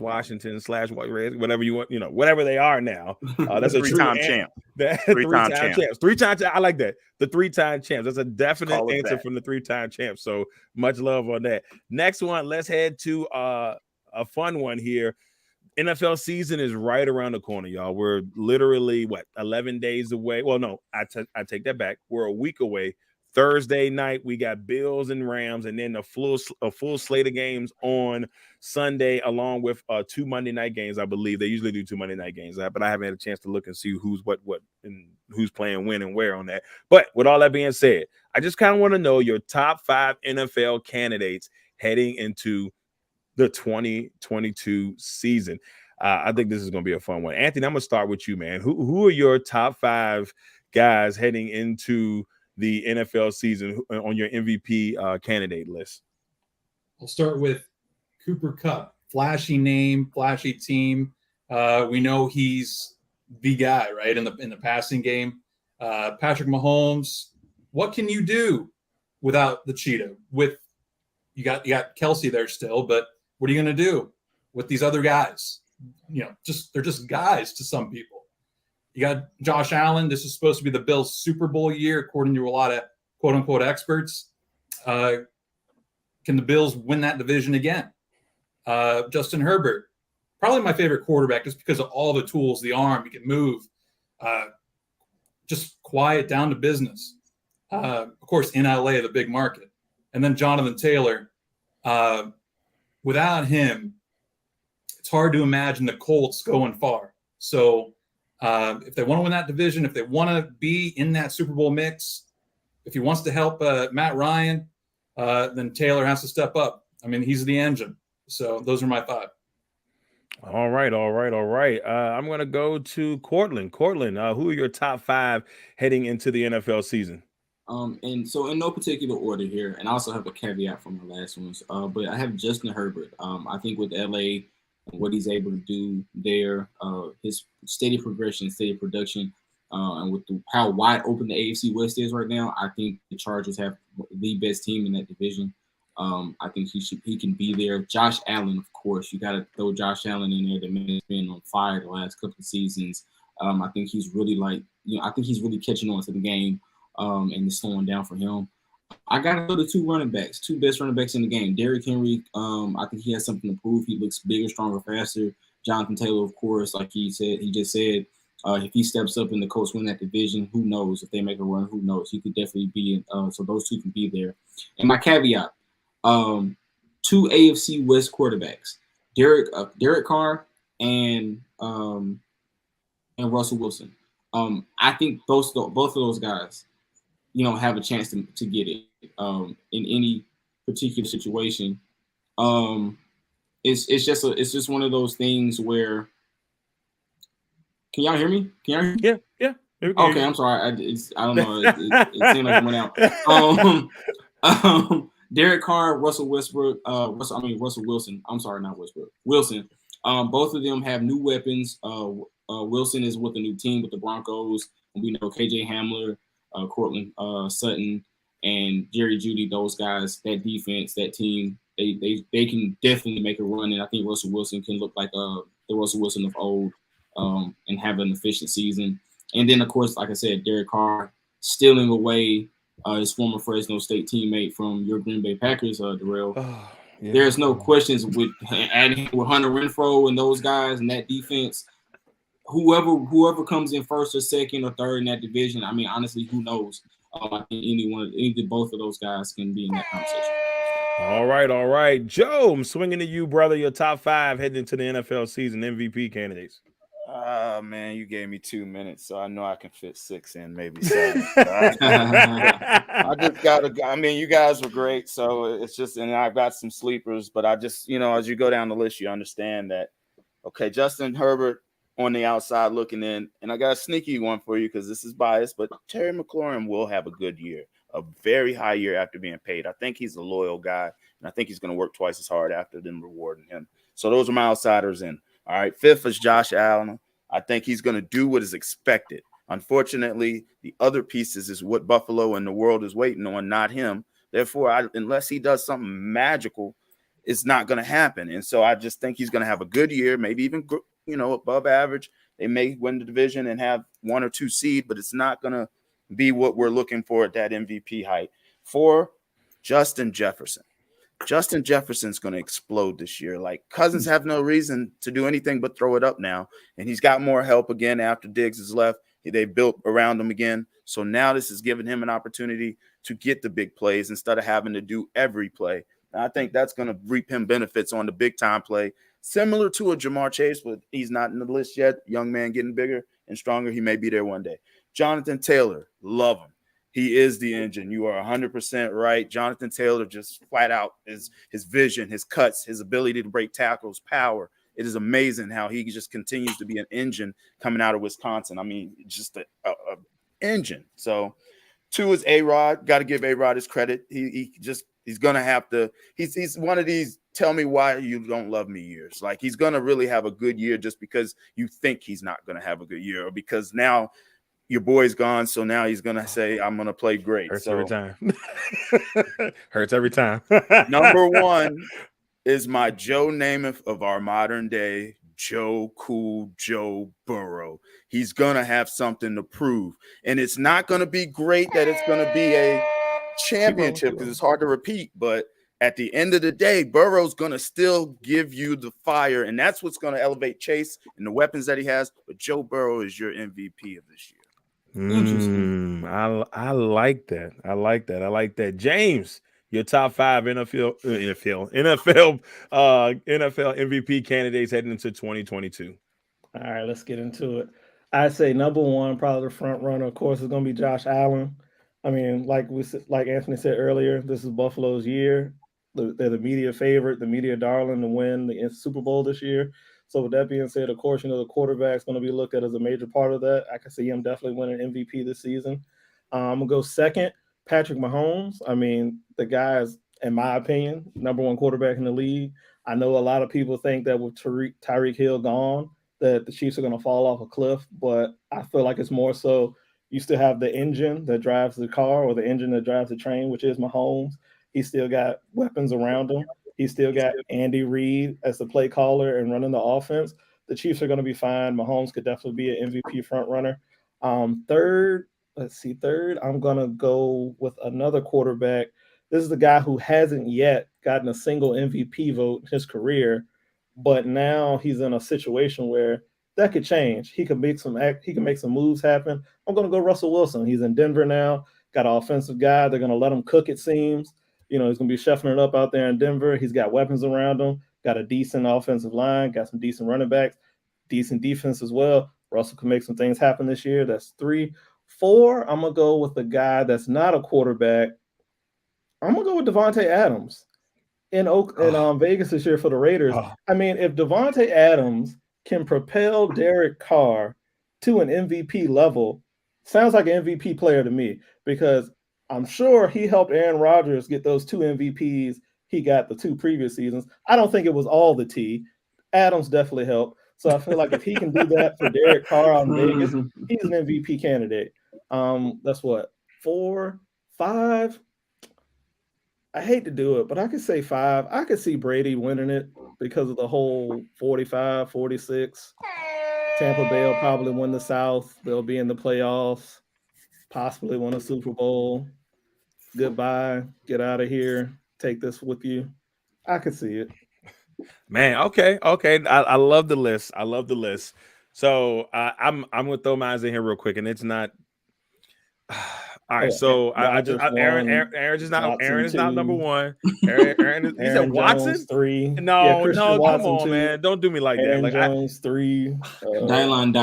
Washington / whatever you want, whatever they are now. That's a Three-time champ. Three-time champs. 3-time. I like that. The 3-time champs. That's a definite Call it answer that. from the 3-time champs. So much love on that. Next one. Let's head to a fun one here. NFL season is right around the corner, y'all. We're literally 11 days away. Well, no, I take that back. We're a week away. Thursday night, we got Bills and Rams, and then a full slate of games on Sunday, along with 2 Monday night games. I believe they usually do 2 Monday night games, but I haven't had a chance to look and see who's what and who's playing when and where on that. But with all that being said, I just kind of want to know your top 5 NFL candidates heading into the 2022 season. I think this is going to be a fun one. Anthony, I'm going to start with you, man. Who are your top 5 guys heading into the NFL season on your MVP candidate list? I'll start with Cooper Kupp. Flashy name, flashy team. We know he's the guy, right, in the passing game. Patrick Mahomes. What can you do without the Cheetah? You got Kelsey there still, but what are you going to do with these other guys? They're just guys to some people. You got Josh Allen. This is supposed to be the Bills' Super Bowl year, according to a lot of quote-unquote experts. Can the Bills win that division again? Justin Herbert, probably my favorite quarterback just because of all the tools, the arm, he can move. Just quiet, down to business. Of course, in LA, the big market. And then Jonathan Taylor. Without him, it's hard to imagine the Colts going far. So if they want to win that division, if they want to be in that Super Bowl mix, if he wants to help Matt Ryan, then Taylor has to step up. I mean, he's the engine. So those are my 5. All right. I'm going to go to Courtland. Courtland, who are your top 5 heading into the NFL season? And so in no particular order here, and I also have a caveat from my last ones, but I have Justin Herbert. I think with LA, what he's able to do there, his steady progression, steady production, and with how wide open the AFC West is right now, I think the Chargers have the best team in that division. I think he can be there. Josh Allen, of course, you got to throw Josh Allen in there. The man's been on fire the last couple of seasons. I think he's really I think he's really catching on to the game, and it's slowing down for him. I got to go to 2 running backs, 2 best running backs in the game. Derrick Henry, I think he has something to prove. He looks bigger, stronger, faster. Jonathan Taylor, of course, like he just said, if he steps up and the Colts win that division, who knows? If they make a run, who knows? He could definitely be in. So those 2 can be there. And my caveat, 2 AFC West quarterbacks, Derek Carr and Russell Wilson. I think both of those guys, have a chance to get it in any particular situation. It's just one of those things where. Can y'all hear me? Yeah. Okay, I'm sorry. I don't know. It seemed like it went out. Derek Carr, Russell Wilson. I'm sorry, not Westbrook. Wilson. Both of them have new weapons. Wilson is with a new team with the Broncos. We know KJ Hamler, Courtland Sutton, and Jerry Jeudy. Those guys, that defense, that team, they can definitely make a run, and I think Russell Wilson can look like the Russell Wilson of old, and have an efficient season. And then, of course, like I said, Derek Carr stealing away his former Fresno State teammate from your Green Bay Packers, Darrell. Oh, yeah. There's no questions with adding with Hunter Renfrow and those guys and that defense. Whoever comes in first or second or third in that division, I mean, honestly, who knows? I think either both of those guys can be in that conversation. All right. Joe, I'm swinging to you, brother. Your top 5 heading into the NFL season MVP candidates. Man, you gave me 2 minutes, so I know I can fit 6 in, maybe 7. I just got to. I mean, you guys were great, so it's just, and I've got some sleepers, but I just, as you go down the list, you understand that. Okay, Justin Herbert on the outside looking in, and I got a sneaky one for you because this is biased, but Terry McLaurin will have a good year, a very high year after being paid. I think he's a loyal guy, and I think he's going to work twice as hard after them rewarding him. So those are my outsiders in. All right, 5th is Josh Allen. I think he's going to do what is expected. Unfortunately, the other pieces is what Buffalo and the world is waiting on, not him. Therefore, unless he does something magical, it's not going to happen. And so I just think he's going to have a good year, maybe even above average. They may win the division and have 1 or 2 seed, but it's not going to be what we're looking for at that MVP height. 4, Justin Jefferson. Justin Jefferson's going to explode this year. Like, Cousins have no reason to do anything but throw it up now. And he's got more help again after Diggs is left. They built around him again. So now this is giving him an opportunity to get the big plays instead of having to do every play. And I think that's going to reap him benefits on the big time play. Similar to a Jamar Chase, but he's not in the list yet. Young man getting bigger and stronger. He may be there one day. Jonathan Taylor, love him. He is the engine. You are 100% right. Jonathan Taylor just flat out is his vision, his cuts, his ability to break tackles, power. It is amazing how he just continues to be an engine coming out of Wisconsin. I mean, just a engine. So 2 is A-Rod. Got to give A-Rod his credit. He's going to have to – he's one of these tell me why you don't love me years. Like, he's going to really have a good year just because you think he's not going to have a good year, or because now – your boy's gone, so now he's going to say, I'm going to play great. Hurts every time. Hurts every time. Number 1 is my Joe Namath of our modern day, Joe Burrow. He's going to have something to prove. And it's not going to be great that it's going to be a championship because it's hard to repeat. But at the end of the day, Burrow's going to still give you the fire, and that's what's going to elevate Chase and the weapons that he has. But Joe Burrow is your MVP of this year. I like that. I like that. James, your top 5 NFL MVP candidates heading into 2022. All right, let's get into it. I say number 1, probably the front runner, of course, is going to be Josh Allen. I mean, like Anthony said earlier, this is Buffalo's year. They're the media favorite, the media darling to win the Super Bowl this year. So with that being said, of course, the quarterback's going to be looked at as a major part of that. I can see him definitely winning MVP this season. I'm going to go 2nd, Patrick Mahomes. I mean, the guy is, in my opinion, number 1 quarterback in the league. I know a lot of people think that with Tyreek Hill gone, that the Chiefs are going to fall off a cliff, but I feel like it's more so you still have the engine that drives the car, or the engine that drives the train, which is Mahomes. He's still got weapons around him. He's still got Andy Reid as the play caller and running the offense. The Chiefs are going to be fine. Mahomes could definitely be an MVP front runner. 3rd, I'm going to go with another quarterback. This is the guy who hasn't yet gotten a single MVP vote in his career, but now he's in a situation where that could change. He can make some moves happen. I'm going to go Russell Wilson. He's in Denver now, got an offensive guy. They're going to let him cook, it seems. He's going to be chefing it up out there in Denver. He's got weapons around him, got a decent offensive line, got some decent running backs, decent defense as well. Russell can make some things happen this year. That's 3. 4, I'm going to go with the guy that's not a quarterback. I'm going to go with Devontae Adams in Vegas this year for the Raiders. I mean, if Devontae Adams can propel Derek Carr to an MVP level, sounds like an MVP player to me, because I'm sure he helped Aaron Rodgers get those 2 MVPs he got the 2 previous seasons. I don't think it was all the T. Adams definitely helped. So I feel like if he can do that for Derek Carr on Vegas, he's an MVP candidate. That's what, 4, 5. I hate to do it, but I could say 5. I could see Brady winning it because of the whole 45, 46. Tampa Bay will probably win the South. They'll be in the playoffs, possibly win a Super Bowl. Goodbye. Get out of here. Take this with you. I could see it. Man, okay. I love the list. I love the list. So I'm gonna throw mine in here real quick, and it's not. All right, so Aaron is not number one. Aaron is, he said Watson Jones, 3. No, Christian come Watson, on, 2. man, don't do me like Aaron that. Like Jones, 3. Dillard.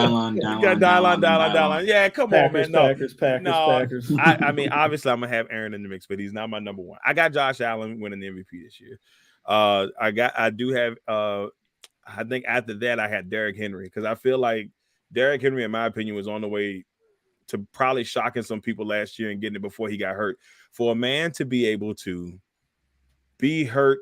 Yeah, come Packers, on, man. Packers. I mean, obviously, I'm gonna have Aaron in the mix, but he's not my number one. I got Josh Allen winning the MVP this year. I do have. I think after that, I had Derrick Henry because I feel like Derrick Henry, in my opinion, was on the way to probably shocking some people last year and getting it before he got hurt. For a man to be able to be hurt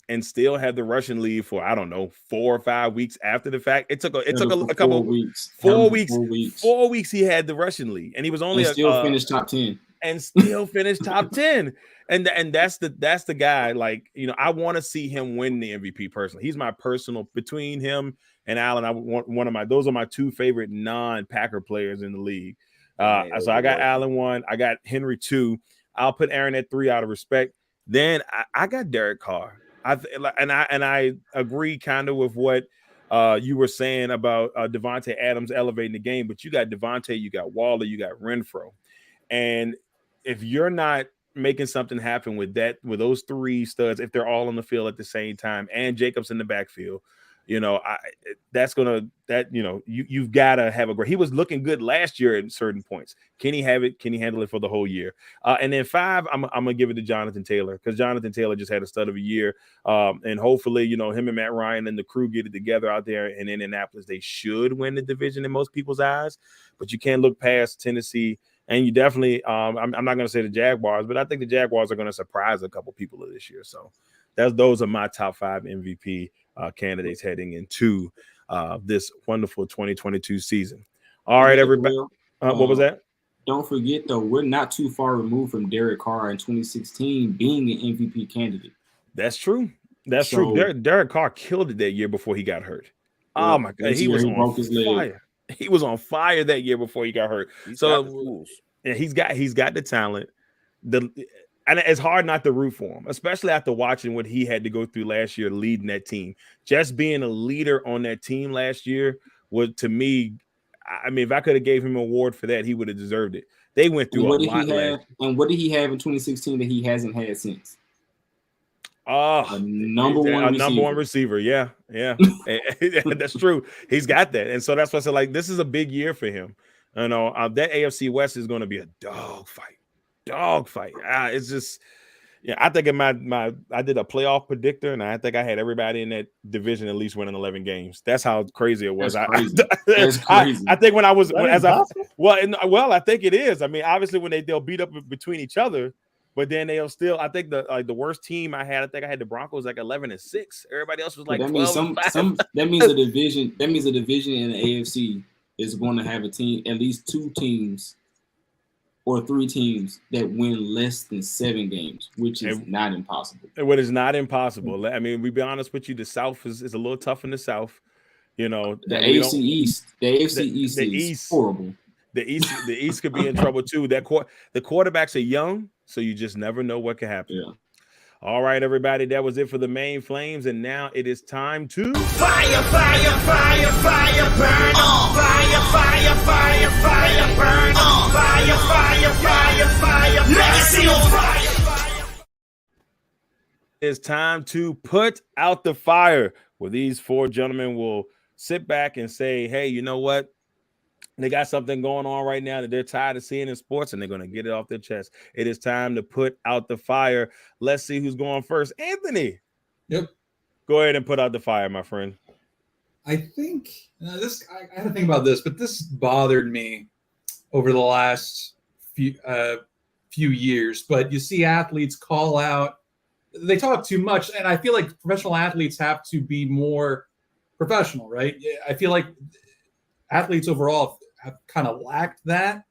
and still have the Russian lead for, I don't know, 4 or 5 weeks after the fact. It took a couple weeks. 4 weeks. 4 weeks he had the Russian lead, and he was only finished top 10. And still finished top 10. And that's the guy. Like, you know, I want to see him win the MVP personally. He's my personal, between him and Allen. I want those are my 2 favorite non-Packer players in the league. So I got Allen 1, I got Henry 2. I'll put Aaron at 3 out of respect. Then I got Derek Carr. I agree kind of with what you were saying about Devontae Adams elevating the game, but you got Devontae, you got Waller, you got Renfro. And if you're not making something happen with those 3 studs, if they're all on the field at the same time and Jacobs in the backfield, you know, you've got to have a great. He was looking good last year at certain points. Can he have it? Can he handle it for the whole year? And then 5, I'm gonna give it to Jonathan Taylor because Jonathan Taylor just had a stud of a year. And hopefully, you know, him and Matt Ryan and the crew get it together out there in Indianapolis. They should win the division in most people's eyes, but you can't look past Tennessee. And you definitely, I'm not going to say the Jaguars, but I think the Jaguars are going to surprise a couple people this year. So those are my top 5 MVP candidates heading into this wonderful 2022 season. All right, everybody. What was that? Don't forget, though, we're not too far removed from Derek Carr in 2016 being an MVP candidate. That's true. That's true. Derek Carr killed it that year before he got hurt. Oh, my God. He was on fire. He was on fire that year before he got hurt. He's got the talent. And it's hard not to root for him, especially after watching what he had to go through last year leading that team. Just being a leader on that team last year was, to me, I mean, if I could have gave him an award for that, he would have deserved it. They went through a lot. And what did he have in 2016 that he hasn't had since? A number one receiver. Yeah. That's true. He's got that. And so that's why I said, like, this is a big year for him. You know, that AFC West is going to be a dog fight. It's just, yeah, I think I did a playoff predictor, and I think I had everybody in that division at least winning 11 games. That's how crazy it was. That's crazy. I think I think it is. I mean, obviously they'll beat up between each other, but then they'll still. I think the worst team I had the Broncos like 11-6. Everybody else was like 12-5. That means a division. That means a division in the AFC is going to have a team, at least 2 teams or 3 teams that win less than 7 games, which is not impossible. What is not impossible. I mean, we be honest with you, the South is a little tough in the South. You know, the AFC East is horrible. The East could be in trouble too. The quarterbacks are young, so you just never know what could happen. Yeah. All right, everybody, that was it for the main flames, and now it is time to fire, fire, fire, fire, burn on. Fire, fire, fire, fire, burn on. Fire, fire, fire, fire, legacy on fire. It's time to put out the fire, where these 4 gentlemen will sit back and say, hey, you know what? They got something going on right now that they're tired of seeing in sports, and they're going to get it off their chest. It is time to put out the fire. Let's see who's going first. Anthony. Yep. Go ahead and put out the fire, my friend. I think I had to think about this, but this bothered me over the last few years. But you see athletes call out, they talk too much, and I feel like professional athletes have to be more professional, right? I feel like athletes overall have kind of lacked that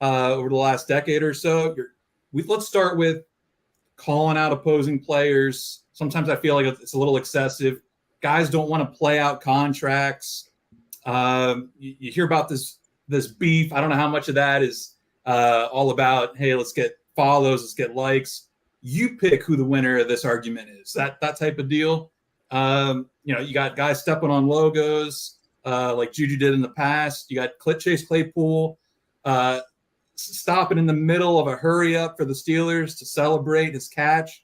over the last decade or so. Let's start with calling out opposing players. Sometimes I feel like it's a little excessive. Guys don't want to play out contracts. You hear about this beef. I don't know how much of that is all about, hey, let's get follows, let's get likes. You pick who the winner of this argument is. That type of deal. You got guys stepping on logos like Juju did in the past. You got Chase Claypool stopping in the middle of a hurry up for the Steelers to celebrate his catch.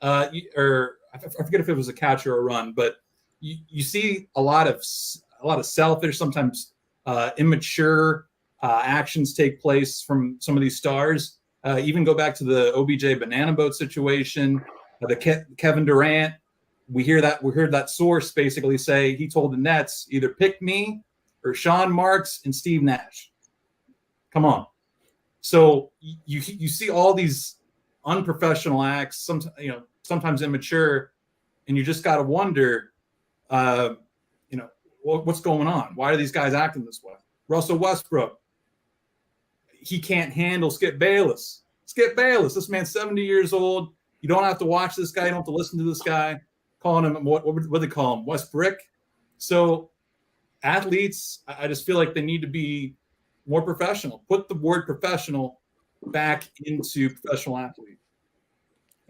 Or I forget if it was a catch or a run, but you see a lot of selfish, sometimes immature actions take place from some of these stars. Even go back to the OBJ banana boat situation, the Kevin Durant. We heard that source basically say he told the Nets either pick me or Sean Marks and Steve Nash. Come on. So you see all these unprofessional acts, sometimes immature, and you just got to wonder, what's going on? Why are these guys acting this way? Russell Westbrook, he can't handle Skip Bayless. This man's 70 years old. You don't have to watch this guy. You don't have to listen to this guy. Calling him, what do they call him? West Brick. So athletes, I just feel like they need to be more professional. Put the word professional back into professional athlete.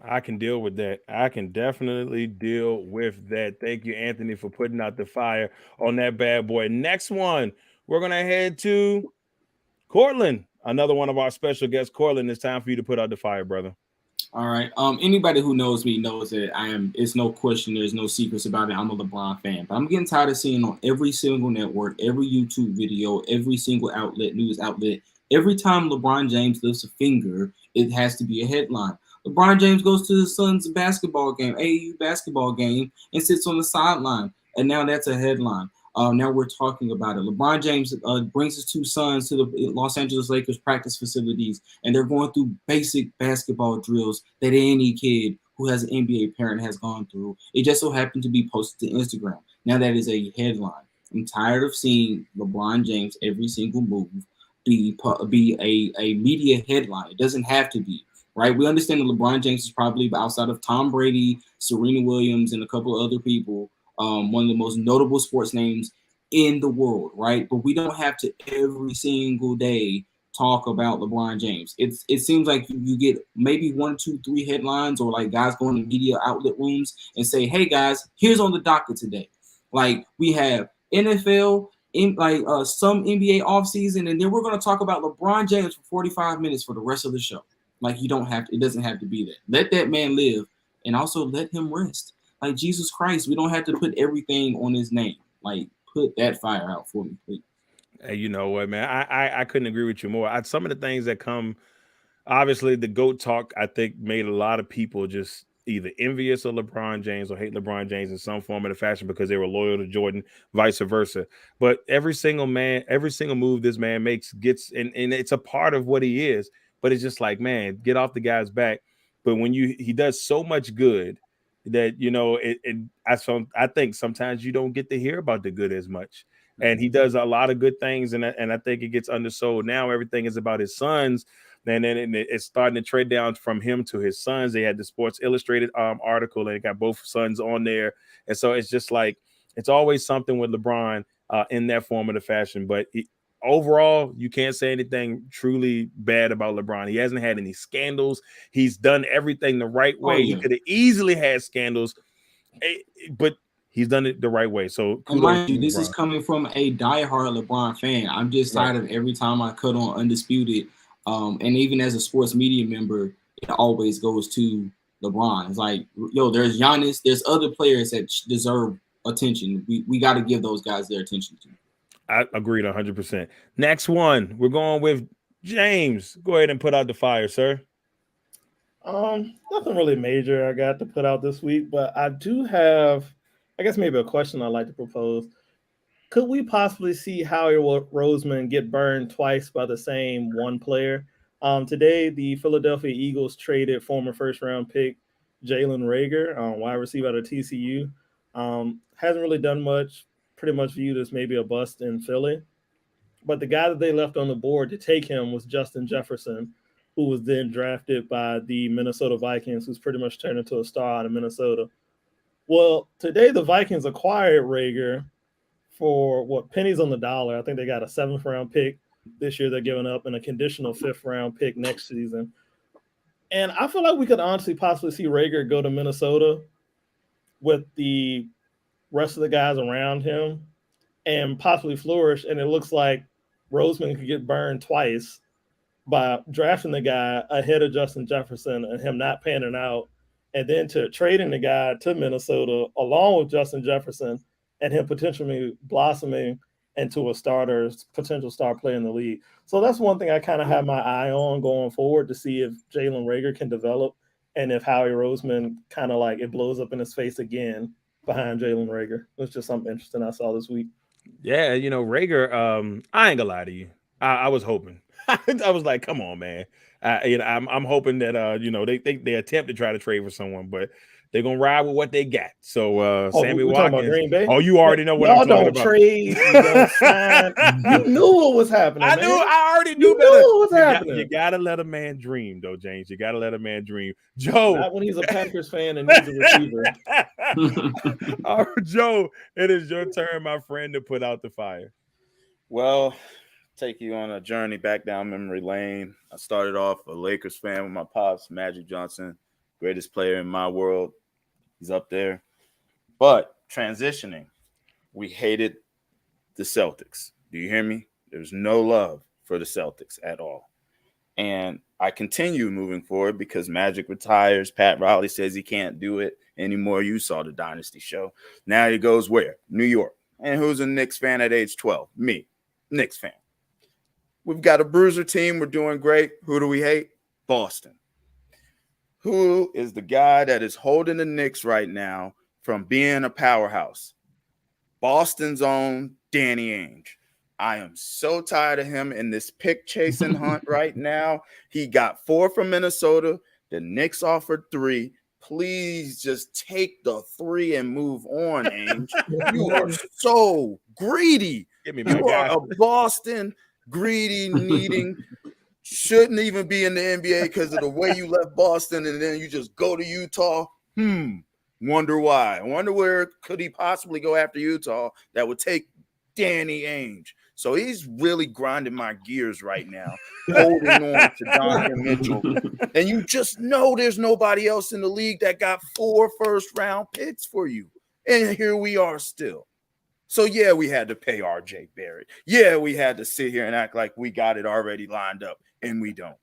I can deal with that. I can definitely deal with that. Thank you, Anthony, for putting out the fire on that bad boy. Next one, we're going to head to Courtlandt, another one of our special guests. Courtlandt, it's time for you to put out the fire, brother. All right. Anybody who knows me knows that it's no question. There's no secrets about it. I'm a LeBron fan, but I'm getting tired of seeing on every single network, every YouTube video, every single news outlet, every time LeBron James lifts a finger, it has to be a headline. LeBron James goes to his son's basketball game, AAU basketball game, and sits on the sideline. And now that's a headline. Now we're talking about it. LeBron James brings his two sons to the Los Angeles Lakers practice facilities, and they're going through basic basketball drills that any kid who has an NBA parent has gone through. It just so happened to be posted to Instagram. Now that is a headline. I'm tired of seeing LeBron James every single move be a media headline. It doesn't have to be. Right, we understand that LeBron James is probably outside of Tom Brady, Serena Williams, and a couple of other people, one of the most notable sports names in the world, right? But we don't have to every single day talk about LeBron James. It seems like you get maybe 1, 2, 3 headlines, or like guys going to media outlet rooms and say, "Hey guys, here's on the docket today." Like we have NFL. Some NBA offseason, and then we're going to talk about LeBron James for 45 minutes for the rest of the show. Like you don't have to, it doesn't have to be that. Let that man live, and also let him rest. Like Jesus Christ, we don't have to put everything on his name. Like put that fire out for me, please. Hey, you know what, man? I couldn't agree with you more. Some of the things that come, obviously, the GOAT talk, I think, made a lot of people just either envious of LeBron James or hate LeBron James in some form of the fashion because they were loyal to Jordan, vice versa. But every single move this man makes gets, and it's a part of what he is. But it's just like, man, get off the guy's back. But when he does so much good that, I think sometimes you don't get to hear about the good as much. And he does a lot of good things, and I think it gets undersold. Now everything is about his sons, and then it's starting to trade down from him to his sons. They had the Sports Illustrated article, and it got both sons on there. And so it's just like it's always something with LeBron in that form of the fashion. But overall, you can't say anything truly bad about LeBron. He hasn't had any scandals. He's done everything the right way. He could have easily had scandals, but he's done it the right way. So mind you, this is coming from a diehard LeBron fan. I'm just tired of every time I cut on Undisputed, and even as a sports media member, it always goes to LeBron. It's like, yo, there's Giannis, there's other players that deserve attention. We got to give those guys their attention too. I agreed 100%. Next one, we're going with James. Go ahead and put out the fire, sir. Nothing really major I got to put out this week, but I do have, I guess, maybe a question I'd like to propose. Could we possibly see Howie Roseman get burned twice by the same one player? Today, the Philadelphia Eagles traded former first-round pick Jalen Reagor, wide receiver out of TCU. Hasn't really done much. Pretty much viewed as maybe a bust in Philly. But the guy that they left on the board to take him was Justin Jefferson, who was then drafted by the Minnesota Vikings, who's pretty much turned into a star out of Minnesota. Well, today the Vikings acquired Rager for what, pennies on the dollar. I think they got a 7th round pick this year they're giving up and a conditional 5th round pick next season. And I feel like we could honestly possibly see Rager go to Minnesota with the rest of the guys around him and possibly flourish. And it looks like Roseman could get burned twice by drafting the guy ahead of Justin Jefferson and him not panning out, and then to trading the guy to Minnesota along with Justin Jefferson and him potentially blossoming into a potential star player in the league. So that's one thing I kind of have my eye on going forward to see if Jalen Rager can develop and if Howie Roseman kind of like it blows up in his face again behind Jalen Rager. It's just something interesting I saw this week. Yeah, you know, Rager, I ain't gonna lie to you. I was hoping. I was like, come on, man. I'm hoping that they attempt to try to trade for someone, but they're gonna ride with what they got. So Sammy Watkins. Green Bay? Oh, you already know what Y'all I'm talking don't about. Trade, you don't sign. You knew what was happening. I already knew You better. knew what was happening. You gotta let a man dream, though, James. You gotta let a man dream. Joe. Not when he's a Packers fan and needs a receiver. All right, Joe, it is your turn, my friend, to put out the fire. Well, take you on a journey back down memory lane. I started off a Lakers fan with my pops, Magic Johnson, greatest player in my world. He's up there. But transitioning, we hated the Celtics. Do you hear me? There's no love for the Celtics at all. And I continue moving forward because Magic retires. Pat Riley says he can't do it anymore. You saw the Dynasty show. Now he goes where? New York. And who's a Knicks fan at age 12? Me, Knicks fan. We've got a bruiser team. We're doing great. Who do we hate? Boston. Who is the guy that is holding the Knicks right now from being a powerhouse? Boston's own Danny Ainge. I am so tired of him in this pick chasing hunt right now. He got 4 from Minnesota. The Knicks offered 3. Please just take the 3 and move on, Ainge. You are so greedy. Give me my You guy. are a Boston greedy, needing, shouldn't even be in the NBA because of the way you left Boston and then you just go to Utah. Wonder why. I wonder where could he possibly go after Utah that would take Danny Ainge. So he's really grinding my gears right now, holding on to Donovan Mitchell. And you just know there's nobody else in the league that got 4 first-round picks for you. And here we are still. So, yeah, we had to pay RJ Barrett. Yeah, we had to sit here and act like we got it already lined up, and we don't.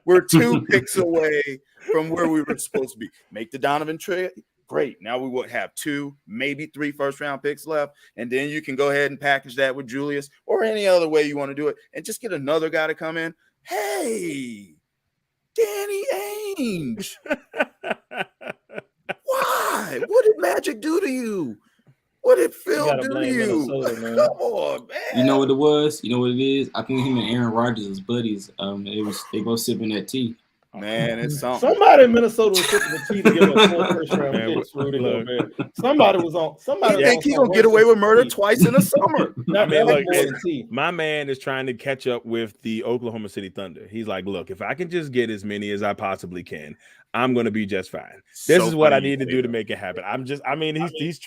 We're 2 picks away from where we were supposed to be. Make the Donovan trade. Great. Now we will have 2, maybe 3 first-round picks left, and then you can go ahead and package that with Julius or any other way you want to do it and just get another guy to come in. Hey, Danny Ainge. Why? What did Magic do to you? What did Phil do to you? Come on, man. You know what it was? You know what it is? I think him and Aaron Rodgers is buddies. They both sipping that tea. Man, it's something. Somebody in Minnesota was sipping the tea to give up 4 first-round picks for Rudy Gobert. Somebody was on. Somebody You think he's gonna get away with murder twice in the summer? I mean, look, my man is trying to catch up with the Oklahoma City Thunder. He's like, look, if I can just get as many as I possibly can, I'm going to be just fine. This is what I need to do to make it happen.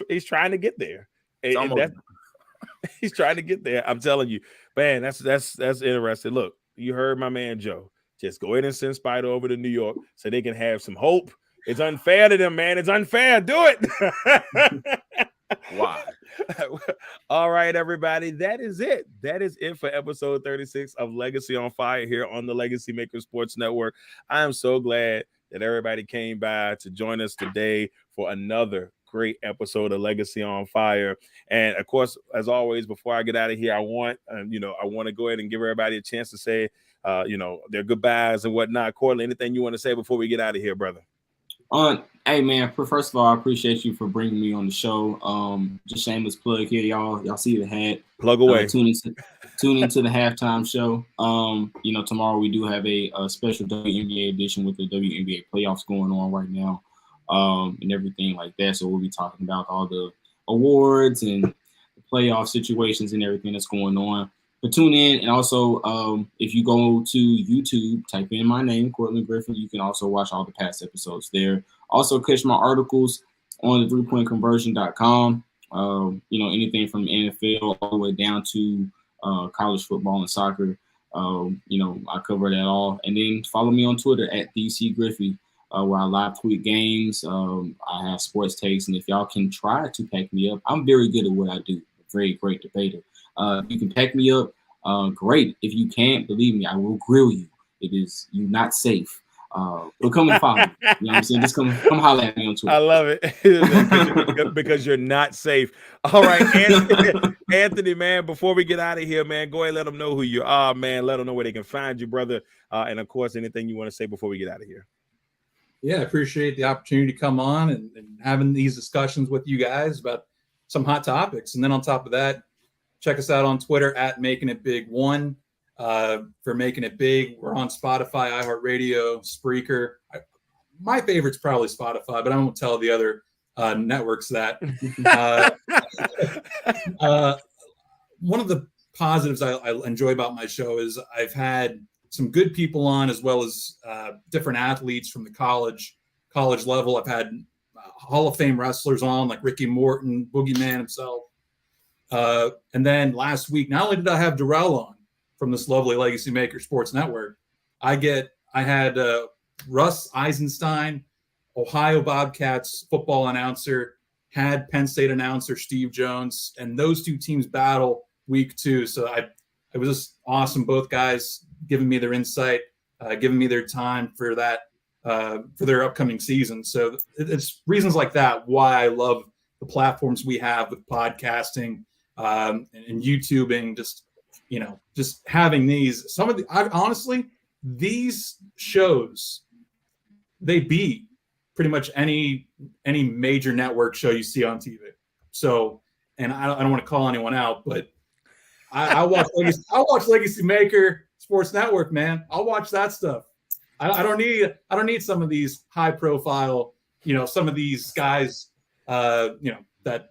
He's trying to get there. He's trying to get there. I'm telling you, man, that's interesting. Look, you heard my man Joe. Just go ahead and send Spider over to New York so they can have some hope. It's unfair to them, man. It's unfair. Do it. Why? All right, everybody. That is it. That is it for episode 36 of Legacy on Fire here on the Legacy Maker Sports Network. I am so glad that everybody came by to join us today for another great episode of Legacy on Fire. And of course, as always, before I get out of here, I want to go ahead and give everybody a chance to say, their goodbyes and whatnot. Courtlandt, anything you want to say before we get out of here, brother? Hey man, first of all, I appreciate you for bringing me on the show. Just shameless plug here, y'all see the hat. Plug away. Tune into the halftime show. Tomorrow we do have a special WNBA edition with the WNBA playoffs going on right now, and everything like that. So we'll be talking about all the awards and the playoff situations and everything that's going on. But tune in, and also if you go to YouTube, type in my name, Courtlandt Griffin. You can also watch all the past episodes there. Also catch my articles on the 3pointconversion.com. Anything from NFL all the way down to college football and soccer. I cover that all. And then follow me on Twitter at DCGriffy, where I live tweet games. I have sports takes, and if y'all can try to pack me up, I'm very good at what I do. Very great debater. If you can pack me up, great. If you can't, believe me, I will grill you. You're not safe. But come and follow me. You know what I'm saying? Just come holler at me on Twitter. I love it because you're not safe. All right, Anthony, man, before we get out of here, man, go ahead and let them know who you are, man. Let them know where they can find you, brother. And, of course, anything you want to say before we get out of here. Yeah, I appreciate the opportunity to come on and having these discussions with you guys about some hot topics. And then on top of that, check us out on Twitter at Making It Big 1 for Making It Big. We're on Spotify, iHeartRadio, Spreaker. My favorite's probably Spotify, but I won't tell the other networks that. One of the positives I enjoy about my show is I've had some good people on, as well as different athletes from the college level. I've had Hall of Fame wrestlers on, like Ricky Morton, Boogeyman himself. And then last week, not only did I have Darrell on from this lovely Legacy Maker Sports Network, I had Russ Eisenstein, Ohio Bobcats football announcer, had Penn State announcer Steve Jones, and those two teams battle week 2. So it was just awesome. Both guys giving me their insight, giving me their time for that, for their upcoming season. So it's reasons like that why I love the platforms we have with podcasting and YouTubing. Just having these. Honestly, these shows, they beat pretty much any major network show you see on TV. So, and I don't want to call anyone out, but I watch Legacy Maker Sports Network, man. I'll watch that stuff. I don't need some of these high profile, some of these guys, that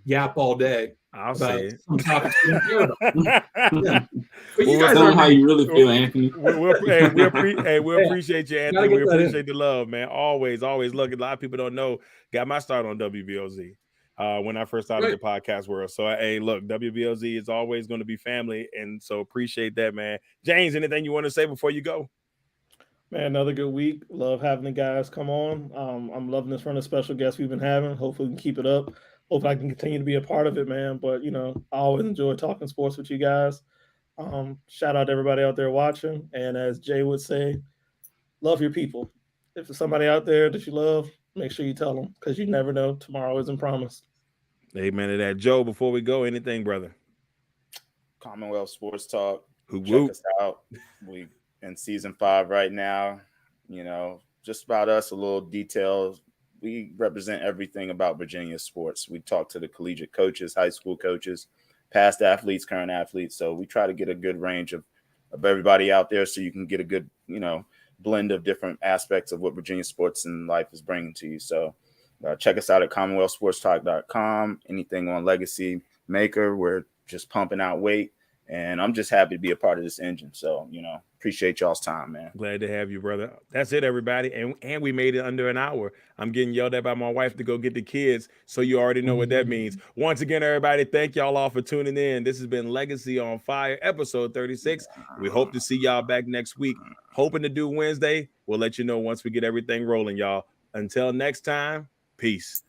yap all day. I'll say it. Some topics we don't care about. Yeah. But you guys know how you really feel, Anthony. We appreciate you, Anthony. We appreciate the love, man. Always. Look, a lot of people don't know. Got my start on WBOZ when I first started the podcast world. So, hey, look, WBOZ is always going to be family, and so appreciate that, man. James, anything you want to say before you go? Man, another good week. Love having the guys come on. I'm loving this run of special guests we've been having. Hopefully we can keep it up. Hope I can continue to be a part of it, man. But, I always enjoy talking sports with you guys. Shout out to everybody out there watching. And as Jay would say, love your people. If there's somebody out there that you love, make sure you tell them, because you never know. Tomorrow isn't promised. Amen to that. Joe, before we go, anything, brother? Commonwealth Sports Talk. Check us out. We in season 5 right now. Just about us, a little details. We represent everything about Virginia sports. We talk to the collegiate coaches, high school coaches, past athletes, current athletes. So we try to get a good range of everybody out there, so you can get a good, blend of different aspects of what Virginia sports and life is bringing to you. So check us out at CommonwealthSportsTalk.com. Anything on Legacy Maker, we're just pumping out weight. And I'm just happy to be a part of this engine. So, appreciate y'all's time, man. Glad to have you, brother. That's it, everybody. And we made it under an hour. I'm getting yelled at by my wife to go get the kids, so you already know what that means. Once again, everybody, thank y'all all for tuning in. This has been Legacy on Fire, episode 36. We hope to see y'all back next week. Hoping to do Wednesday. We'll let you know once we get everything rolling, y'all. Until next time, peace.